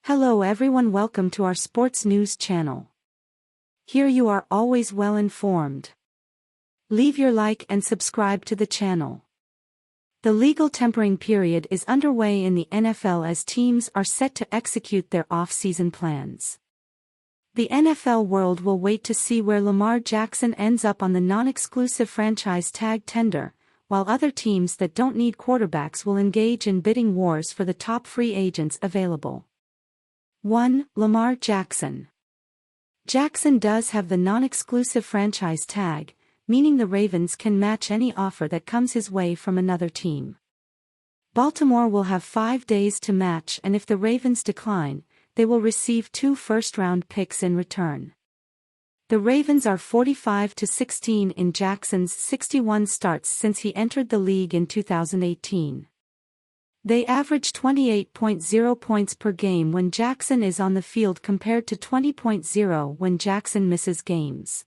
Hello everyone, welcome to our sports news channel. Here you are always well informed. Leave your like and subscribe to the channel. The legal tampering period is underway in the NFL as teams are set to execute their off-season plans. The NFL world will wait to see where Lamar Jackson ends up on the non-exclusive franchise tag tender, while other teams that don't need quarterbacks will engage in bidding wars for the top free agents available. 1. Lamar Jackson. Jackson does have the non-exclusive franchise tag, meaning the Ravens can match any offer that comes his way from another team. Baltimore will have 5 days to match, and if the Ravens decline, they will receive 2 first-round picks in return. The Ravens are 45-16 in Jackson's 61 starts since he entered the league in 2018. They average 28.0 points per game when Jackson is on the field compared to 20.0 when Jackson misses games.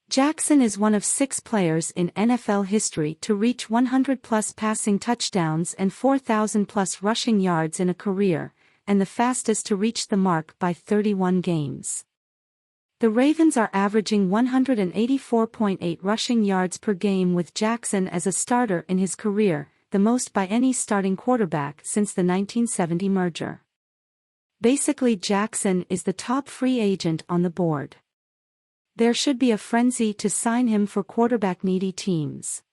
Jackson is one of 6 players in NFL history to reach 100-plus passing touchdowns and 4,000-plus rushing yards in a career, and the fastest to reach the mark by 31 games. The Ravens are averaging 184.8 rushing yards per game with Jackson as a starter in his career, the most by any starting quarterback since the 1970 merger. Basically, Jackson is the top free agent on the board. There should be a frenzy to sign him for quarterback-needy teams.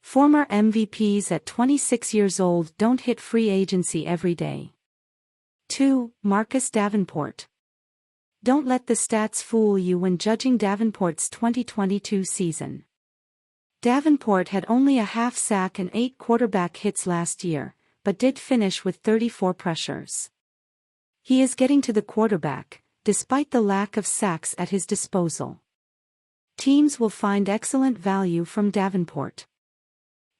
Former MVPs at 26 years old don't hit free agency every day. 2. Marcus Davenport. Don't let the stats fool you when judging Davenport's 2022 season. Davenport had only a half sack and 8 quarterback hits last year, but did finish with 34 pressures. He is getting to the quarterback, despite the lack of sacks at his disposal. Teams will find excellent value from Davenport.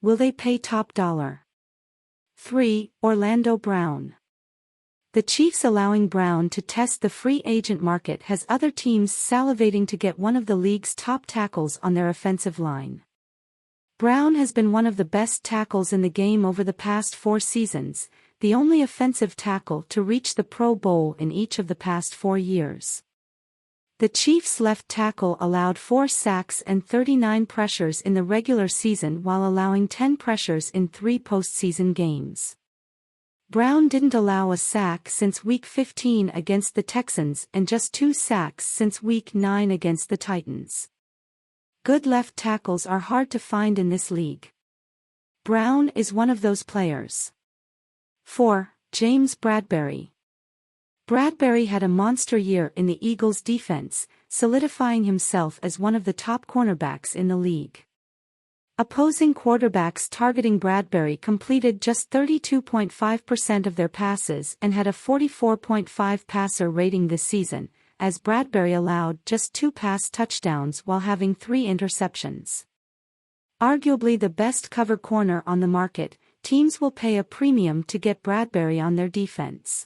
Will they pay top dollar? 3. Orlando Brown. The Chiefs allowing Brown to test the free agent market has other teams salivating to get one of the league's top tackles on their offensive line. Brown has been one of the best tackles in the game over the past 4 seasons, the only offensive tackle to reach the Pro Bowl in each of the past 4 years. The Chiefs' left tackle allowed 4 sacks and 39 pressures in the regular season while allowing 10 pressures in 3 postseason games. Brown didn't allow a sack since Week 15 against the Texans and just 2 sacks since Week 9 against the Titans. Good left tackles are hard to find in this league. Brown is one of those players. 4. James Bradberry. Bradberry had a monster year in the Eagles' defense, solidifying himself as one of the top cornerbacks in the league. Opposing quarterbacks targeting Bradberry completed just 32.5% of their passes and had a 44.5 passer rating this season, as Bradberry allowed just 2 pass touchdowns while having 3 interceptions. Arguably the best cover corner on the market, teams will pay a premium to get Bradberry on their defense.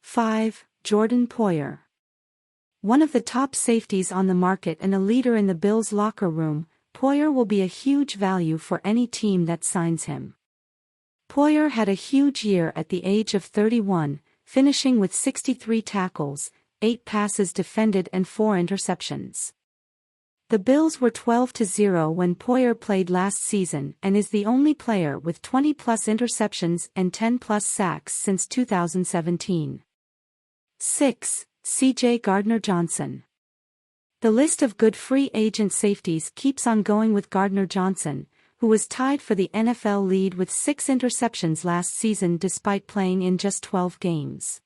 5. Jordan Poyer. One of the top safeties on the market and a leader in the Bills' locker room, Poyer will be a huge value for any team that signs him. Poyer had a huge year at the age of 31, finishing with 63 tackles, 8 passes defended and 4 interceptions. The Bills were 12-0 when Poyer played last season and is the only player with 20-plus interceptions and 10-plus sacks since 2017. 6. C.J. Gardner-Johnson. The list of good free agent safeties keeps on going with Gardner-Johnson, who was tied for the NFL lead with 6 interceptions last season despite playing in just 12 games.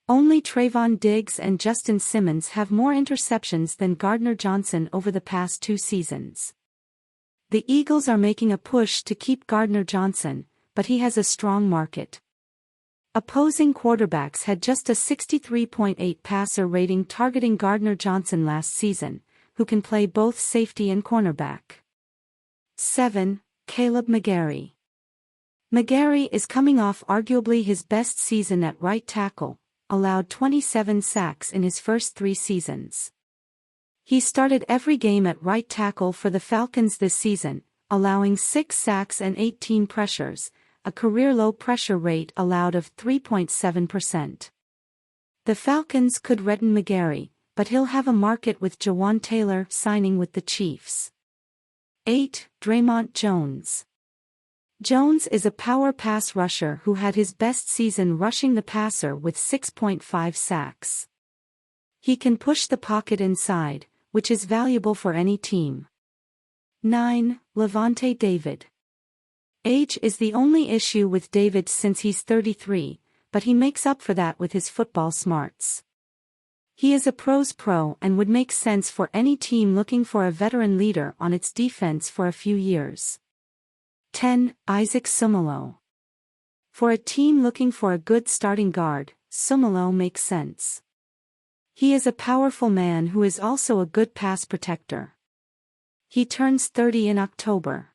Only Trayvon Diggs and Justin Simmons have more interceptions than Gardner-Johnson over the past 2 seasons. The Eagles are making a push to keep Gardner-Johnson, but he has a strong market. Opposing quarterbacks had just a 63.8 passer rating targeting Gardner-Johnson last season, who can play both safety and cornerback. 7. Caleb McGarry. McGarry is coming off arguably his best season at right tackle, allowed 27 sacks in his first 3 seasons. He started every game at right tackle for the Falcons this season, allowing 6 sacks and 18 pressures, a career low pressure rate allowed of 3.7%. The Falcons could redden McGarry, but he'll have a market with Jawan Taylor signing with the Chiefs. 8. Draymond Jones. Jones is a power pass rusher who had his best season rushing the passer with 6.5 sacks. He can push the pocket inside, which is valuable for any team. 9. Levante David. Age is the only issue with David since he's 33, but he makes up for that with his football smarts. He is a pro's pro and would make sense for any team looking for a veteran leader on its defense for a few years. 10. Isaac Sumalo. For a team looking for a good starting guard, Sumalo makes sense. He is a powerful man who is also a good pass protector. He turns 30 in October.